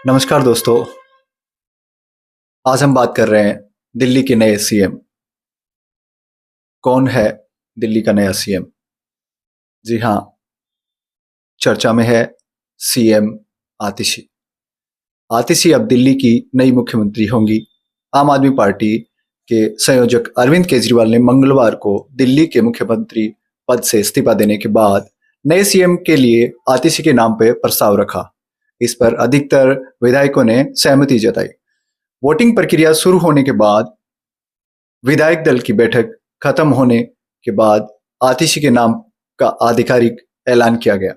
नमस्कार दोस्तों। आज हम बात कर रहे हैं दिल्ली के नए सीएम। कौन है दिल्ली का नया सीएम? जी हाँ, चर्चा में है सीएम आतिशी। आतिशी अब दिल्ली की नई मुख्यमंत्री होंगी। आम आदमी पार्टी के संयोजक अरविंद केजरीवाल ने मंगलवार को दिल्ली के मुख्यमंत्री पद से इस्तीफा देने के बाद नए सीएम के लिए आतिशी के नाम पर प्रस्ताव रखा। इस पर अधिकतर विधायकों ने सहमति जताई। वोटिंग प्रक्रिया शुरू होने के बाद विधायक दल की बैठक खत्म होने के बाद आतिशी के नाम का आधिकारिक ऐलान किया गया।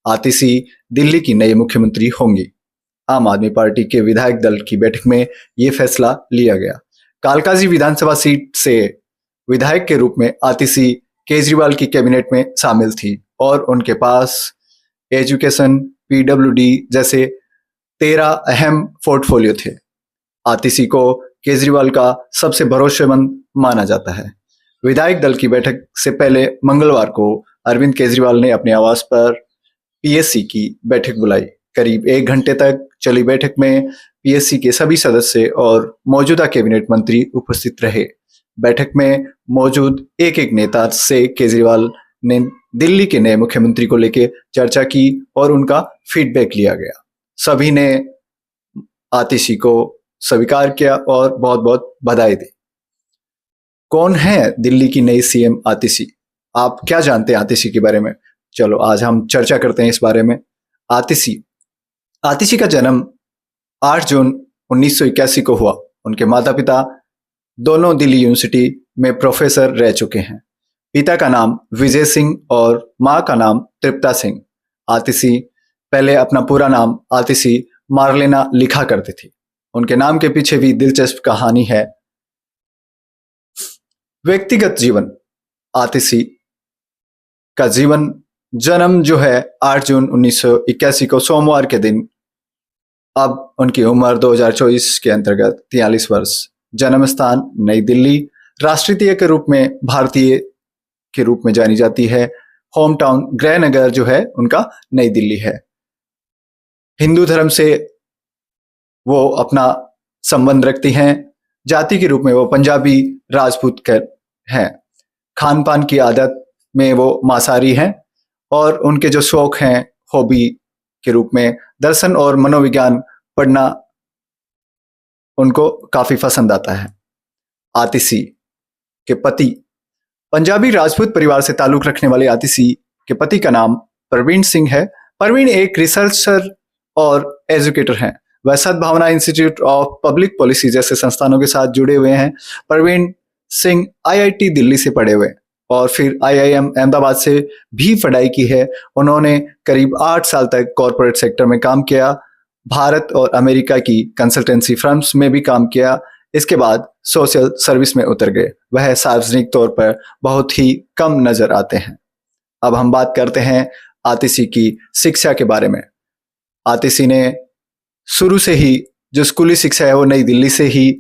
आतिशी दिल्ली की नई मुख्यमंत्री होंगी। आम आदमी पार्टी के विधायक दल की बैठक में यह फैसला लिया गया। कालकाजी विधानसभा सीट से विधायक के रूप में आतिशी केजरीवाल की कैबिनेट में शामिल थी और उनके पास एजुकेशन, पीडब्ल्यूडी जैसे 13 अहम पोर्टफोलियो थे। आतिशी को केजरीवाल का सबसे भरोसेमंद माना जाता है। विधायक दल की बैठक से पहले मंगलवार को अरविंद केजरीवाल ने अपने आवास पर पीएससी की बैठक बुलाई। करीब 1 घंटे तक चली बैठक में पीएससी के सभी सदस्य और मौजूदा कैबिनेट मंत्री उपस्थित रहे। बैठक में मौजूद एक एक नेता से केजरीवाल ने दिल्ली के नए मुख्यमंत्री को लेकर चर्चा की और उनका फीडबैक लिया गया। सभी ने आतिशी को स्वीकार किया और बहुत बहुत बधाई दी। कौन है दिल्ली की नई सीएम आतिशी? आप क्या जानते हैं आतिशी के बारे में? चलो आज हम चर्चा करते हैं इस बारे में। आतिशी का जन्म 8 जून 1981 को हुआ। उनके माता पिता दोनों दिल्ली यूनिवर्सिटी में प्रोफेसर रह चुके हैं। पिता का नाम विजय सिंह और माँ का नाम तृप्ता सिंह। आतिशी पहले अपना पूरा नाम आतिशी मार्लेना लिखा करती थी। उनके नाम के पीछे भी दिलचस्प कहानी है। व्यक्तिगत जीवन, आतिशी का जीवन जन्म जो है 8 जून 1981 को सोमवार के दिन। अब उनकी उम्र 2024 के अंतर्गत 43 वर्ष। जन्म स्थान नई दिल्ली। राष्ट्रीय के रूप में भारतीय के रूप में जानी जाती है। होम टाउन गृहनगर जो है उनका नई दिल्ली है। हिंदू धर्म से वो अपना संबंध रखती हैं। जाति के रूप में वो पंजाबी राजपूत हैं। खान पान की आदत में वो मांसाहारी हैं और उनके जो शौक हैं हॉबी के रूप में दर्शन और मनोविज्ञान पढ़ना उनको काफी पसंद आता है। आतिशी के पति पंजाबी राजपूत परिवार से ताल्लुक रखने वाले आतिशी के पति का नाम प्रवीण सिंह है। प्रवीण एक रिसर्चर और एजुकेटर हैं। वह सद्भावना इंस्टीट्यूट ऑफ पब्लिक पॉलिसी जैसे संस्थानों के साथ जुड़े हुए हैं। प्रवीण सिंह आईआईटी दिल्ली से पढ़े हुए और फिर आईआईएम अहमदाबाद से भी पढ़ाई की है। उन्होंने करीब 8 साल तक कॉरपोरेट सेक्टर में काम किया। भारत और अमेरिका की कंसल्टेंसी फर्म्स में भी काम किया। इसके बाद सोशल सर्विस में उतर गए। वह सार्वजनिक तौर पर बहुत ही कम नजर आते हैं। अब हम बात करते हैं आतिशी की शिक्षा के बारे में। आतिशी ने शुरू से ही जो स्कूली शिक्षा है वो नई दिल्ली से ही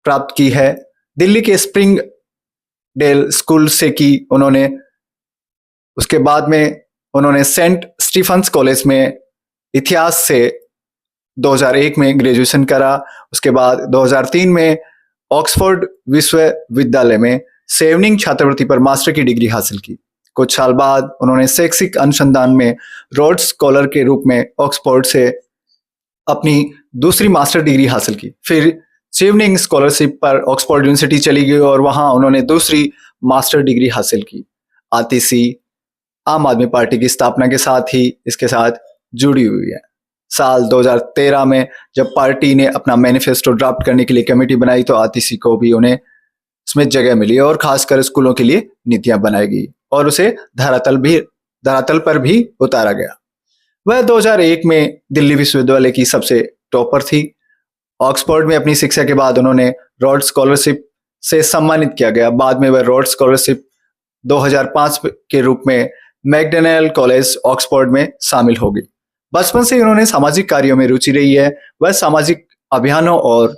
प्राप्त की है। दिल्ली के स्प्रिंग डेल स्कूल से की उन्होंने। उसके बाद में उन्होंने सेंट स्टीफन्स कॉलेज में इतिहास से 2001 में ग्रेजुएशन करा। उसके बाद 2003 में ऑक्सफोर्ड विश्वविद्यालय में सेवनिंग छात्रवृत्ति पर मास्टर की डिग्री हासिल की। कुछ साल बाद उन्होंने शैक्षिक अनुसंधान में रोड्स स्कॉलर के रूप में ऑक्सफोर्ड से अपनी दूसरी मास्टर डिग्री हासिल की। फिर सेवनिंग स्कॉलरशिप पर ऑक्सफोर्ड यूनिवर्सिटी चली गई और वहां उन्होंने दूसरी मास्टर डिग्री हासिल की। आतिशी आम आदमी पार्टी की स्थापना के साथ ही इसके साथ जुड़ी हुई है। साल 2013 में जब पार्टी ने अपना मैनिफेस्टो ड्राफ्ट करने के लिए कमेटी बनाई तो आतिशी को भी उन्हें इसमें जगह मिली और खासकर स्कूलों के लिए नीतियां बनाई गई और उसे धरातल पर भी उतारा गया। वह 2001 में दिल्ली विश्वविद्यालय की सबसे टॉपर थी। ऑक्सफोर्ड में अपनी शिक्षा के बाद उन्होंने रोड्स स्कॉलरशिप से सम्मानित किया गया। बाद में वह रोड्स स्कॉलरशिप 2005 के रूप में मैकडॉनल्ड कॉलेज ऑक्सफोर्ड में शामिल हो गई। बचपन से उन्होंने सामाजिक कार्यों में रुचि रही है। वह सामाजिक अभियानों और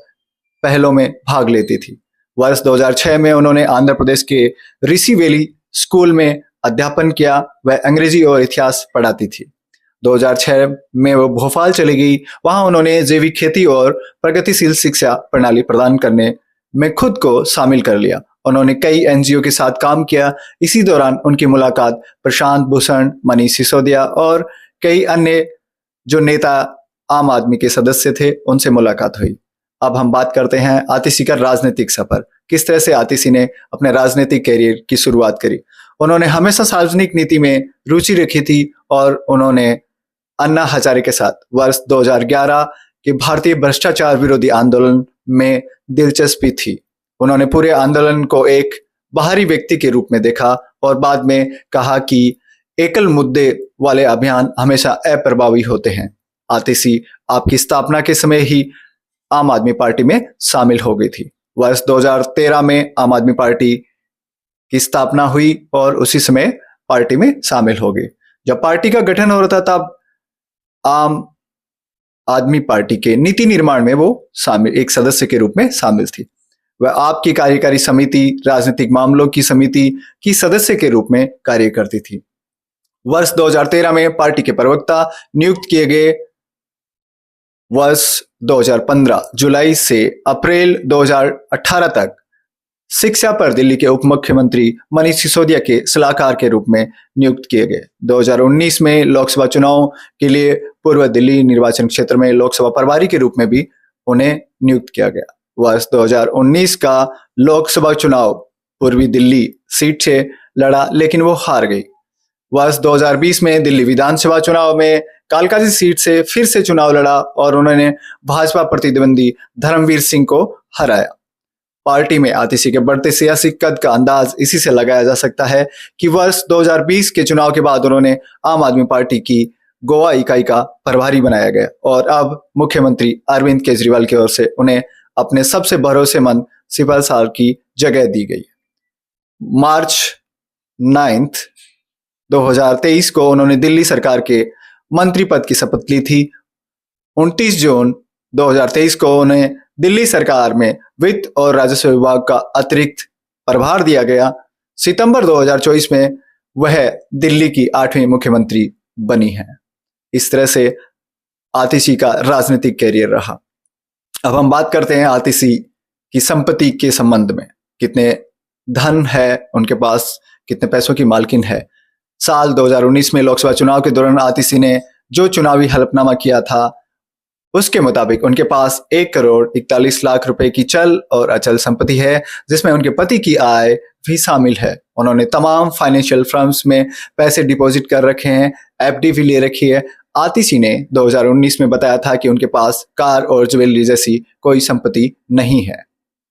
पहलों में भाग लेती थी। वर्ष 2006 में उन्होंने आंध्र प्रदेश के ऋषि वैली स्कूल में अध्यापन किया। वह अंग्रेजी और इतिहास पढ़ाती थी। 2006 में वो भोपाल चली गई। वहां उन्होंने जैविक खेती और प्रगतिशील शिक्षा प्रणाली प्रदान करने में खुद को शामिल कर लिया। उन्होंने कई एनजीओ के साथ काम किया। इसी दौरान उनकी मुलाकात प्रशांत भूषण, मनीष सिसोदिया और कई अन्य जो नेता आम आदमी के सदस्य थे उनसे मुलाकात हुई। अब हम बात करते हैं आतिशी का राजनीतिक सफर। किस तरह से आतिशी ने अपने राजनीतिक कैरियर की शुरुआत करी। उन्होंने हमेशा सार्वजनिक नीति में रुचि रखी थी और उन्होंने अन्ना हजारे के साथ वर्ष 2011 के भारतीय भ्रष्टाचार विरोधी आंदोलन में दिलचस्पी थी। उन्होंने पूरे आंदोलन को एक बाहरी व्यक्ति के रूप में देखा और बाद में कहा कि एकल मुद्दे वाले अभियान हमेशा अप्रभावी होते हैं। आतिशी आपकी स्थापना के समय ही आम आदमी पार्टी में शामिल हो गई थी। वर्ष 2013 में आम आदमी पार्टी की स्थापना हुई और उसी समय पार्टी में शामिल हो गई। जब पार्टी का गठन हो रहा था तब आम आदमी पार्टी के नीति निर्माण में वो शामिल एक सदस्य के रूप में शामिल थी। वह आपकी कार्यकारी समिति, राजनीतिक मामलों की समिति की सदस्य के रूप में कार्य करती थी। वर्ष 2013 में पार्टी के प्रवक्ता नियुक्त किए गए। वर्ष 2015 जुलाई से अप्रैल 2018 तक शिक्षा पर दिल्ली के उप मुख्यमंत्री मनीष सिसोदिया के सलाहकार के रूप में नियुक्त किए गए। 2019 में लोकसभा चुनाव के लिए पूर्व दिल्ली निर्वाचन क्षेत्र में लोकसभा प्रभारी के रूप में भी उन्हें नियुक्त किया गया। वर्ष 2019 का लोकसभा चुनाव पूर्वी दिल्ली सीट से लड़ा लेकिन वो हार गई। वर्ष 2020 में दिल्ली विधानसभा चुनाव में कालकाजी सीट से फिर से चुनाव लड़ा और उन्होंने भाजपा प्रतिद्वंदी धर्मवीर सिंह को हराया। पार्टी में आतिशी के बढ़ते सियासी कद का अंदाज इसी से लगाया जा सकता है कि वर्ष 2020 के चुनाव के बाद उन्होंने आम आदमी पार्टी की गोवा इकाई का प्रभारी बनाया गया और अब मुख्यमंत्री अरविंद केजरीवाल की ओर से उन्हें अपने सबसे भरोसेमंद सिपहसालार की जगह दी गई। मार्च 9, 2023 को उन्होंने दिल्ली सरकार के मंत्री पद की शपथ ली थी। 29 जून 2023 को उन्हें दिल्ली सरकार में वित्त और राजस्व विभाग का अतिरिक्त प्रभार दिया गया। सितंबर 2024 में वह दिल्ली की 8वीं मुख्यमंत्री बनी है। इस तरह से आतिशी का राजनीतिक कैरियर रहा। अब हम बात करते हैं आतिशी की संपत्ति के संबंध में। कितने धन है उनके पास, कितने पैसों की मालकिन है। साल 2019 में लोकसभा चुनाव के दौरान आतिशी ने जो चुनावी हलफनामा किया था उसके मुताबिक उनके पास 1,41,00,000 रुपए की चल और अचल संपत्ति है, जिसमें उनके पति की आय भी शामिल है। उन्होंने तमाम फाइनेंशियल फर्म्स में पैसे डिपॉजिट कर रखे हैं, एफडी भी ले रखी है। आतिशी ने 2019 में बताया था कि उनके पास कार और ज्वेलरी जैसी कोई संपत्ति नहीं है।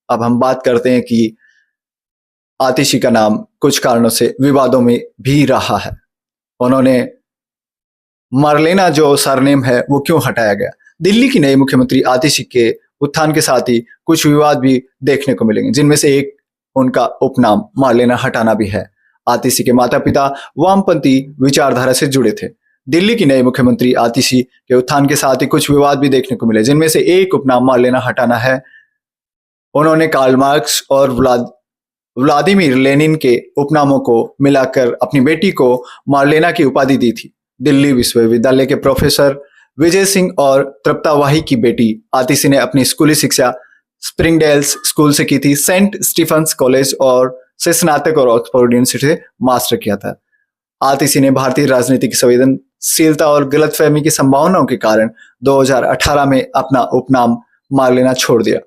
अब हम बात करते हैं कि आतिशी का नाम कुछ कारणों से विवादों में भी रहा है। उन्होंने मार्लेना जो सरनेम है वो क्यों हटाया गया। दिल्ली की नई मुख्यमंत्री आतिशी के उत्थान के साथ ही कुछ विवाद भी देखने को मिलेंगे, जिनमें से एक उनका उपनाम मार्लेना हटाना भी है। आतिशी के माता पिता वामपंथी विचारधारा से जुड़े थे। दिल्ली की नई मुख्यमंत्री आतिशी के उत्थान के साथ ही कुछ विवाद भी देखने को मिले, जिनमें से एक उपनाम मार्लेना हटाना है। उन्होंने कार्ल मार्क्स और व्लादिमीर लेनिन के उपनामों को मिलाकर अपनी बेटी को मार्लेना की उपाधि दी थी। दिल्ली विश्वविद्यालय के प्रोफेसर विजय सिंह और तृप्ता वाही की बेटी आतिशी ने अपनी स्कूली शिक्षा स्प्रिंगडेल्स स्कूल से की थी, सेंट स्टीफन्स कॉलेज और से स्नातक और ऑक्सफोर्ड यूनिवर्सिटी से मास्टर किया था। आतिशी ने भारतीय राजनीति की संवेदनशीलता और गलतफहमी की संभावनाओं के कारण 2018 में अपना उपनाम मार्लेना छोड़ दिया।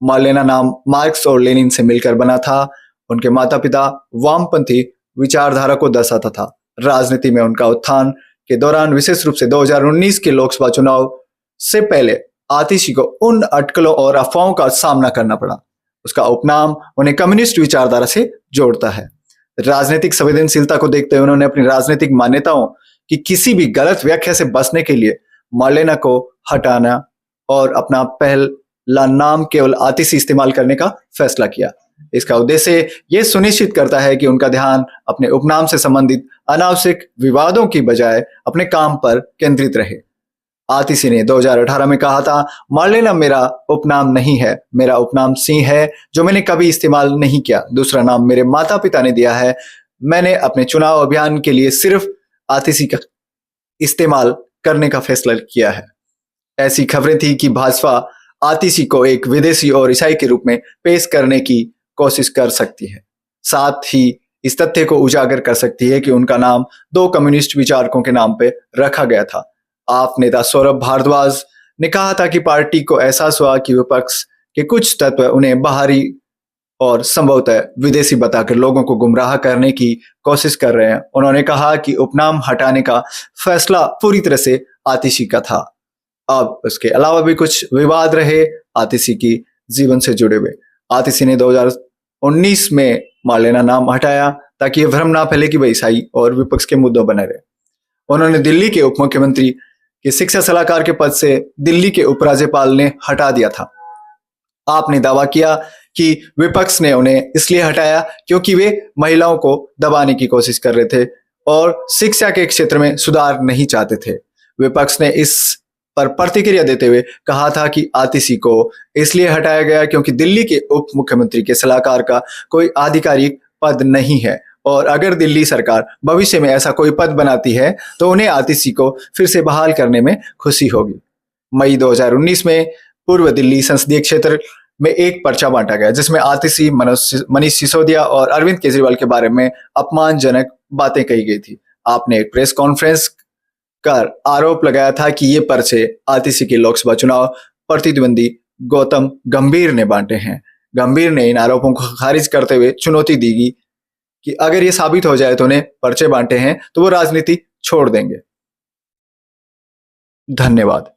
मार्लेना नाम मार्क्स और लेनिन से मिलकर बना था। उनके माता पिता वामपंथी विचारधारा को दर्शाता था। राजनीति में उनका उत्थान के दौरान विशेष रूप से 2019 के लोकसभा चुनाव से पहले आतिशी को उन अटकलों और अफवाहों का सामना करना पड़ा। उसका उपनाम उन्हें कम्युनिस्ट विचारधारा से जोड़ता है। राजनीतिक संवेदनशीलता को देखते हुए उन्होंने अपनी राजनीतिक मान्यताओं की किसी भी गलत व्याख्या से बचने के लिए मार्लेना को हटाना और अपना पहला नाम केवल आतिशी इस्तेमाल करने का फैसला किया। इसका उद्देश्य यह सुनिश्चित करता है कि उनका ध्यान अपने उपनाम से संबंधित अनावश्यक विवादों की बजाय अपने काम पर केंद्रित रहे। आतिशी ने 2018 में कहा था, मार्लेना मेरा उपनाम नहीं है, मेरा उपनाम सिंह है जो मैंने कभी इस्तेमाल नहीं किया। दूसरा नाम मेरे माता पिता ने दिया है। मैंने अपने चुनाव अभियान के लिए सिर्फ आतिशी का इस्तेमाल करने का फैसला किया है। ऐसी खबरें थी कि भाजपा आतिशी को एक विदेशी और ईसाई के रूप में पेश करने की कोशिश कर सकती है। साथ ही इस तथ्य को उजागर कर सकती है कि उनका नाम 2 कम्युनिस्ट विचारकों के नाम पे रखा गया था। आप नेता सौरभ भारद्वाज ने कहा था कि पार्टी को एहसास हुआ कि विपक्ष के कुछ तत्व उन्हें बाहरी और संभवतः विदेशी बताकर लोगों को गुमराह करने की कोशिश कर रहे हैं। उन्होंने कहा कि उपनाम हटाने का फैसला पूरी तरह से आतिशी का था। अब उसके अलावा भी कुछ विवाद रहे आतिशी की जीवन से जुड़े हुए। आतिशी ने 2019 में मार्लेना नाम हटाया ताकि यह भ्रम ना फैले कि वह ईसाई और विपक्ष के मुद्दों बने रहे। उन्होंने दिल्ली के उप मुख्यमंत्री के शिक्षा सलाहकार के पद से दिल्ली के उपराज्यपाल ने हटा दिया था। आपने दावा किया कि विपक्ष ने उन्हें इसलिए हटाया क्योंकि वे महिलाओं को दबाने की कोशिश कर रहे थे और शिक्षा के क्षेत्र में सुधार नहीं चाहते थे। विपक्ष ने इस पर प्रतिक्रिया देते हुए कहा था कि आतिशी को इसलिए हटाया गया क्योंकि दिल्ली के उप मुख्यमंत्री के सलाहकार का कोई आधिकारिक पद नहीं है और अगर दिल्ली सरकार भविष्य में ऐसा कोई पद बनाती है तो उन्हें आतिशी को फिर से बहाल करने में खुशी होगी। मई 2019 में पूर्व दिल्ली संसदीय क्षेत्र में एक पर्चा बांटा गया जिसमें आतिशी, मनीष सिसोदिया और अरविंद केजरीवाल के बारे में अपमानजनक बातें कही गई थी। आपने एक प्रेस कॉन्फ्रेंस कर आरोप लगाया था कि ये पर्चे आतिशी के लोकसभा चुनाव प्रतिद्वंदी गौतम गंभीर ने बांटे हैं। गंभीर ने इन आरोपों को खारिज करते हुए चुनौती दी कि अगर ये साबित हो जाए तो उन्हें पर्चे बांटे हैं तो वो राजनीति छोड़ देंगे। धन्यवाद।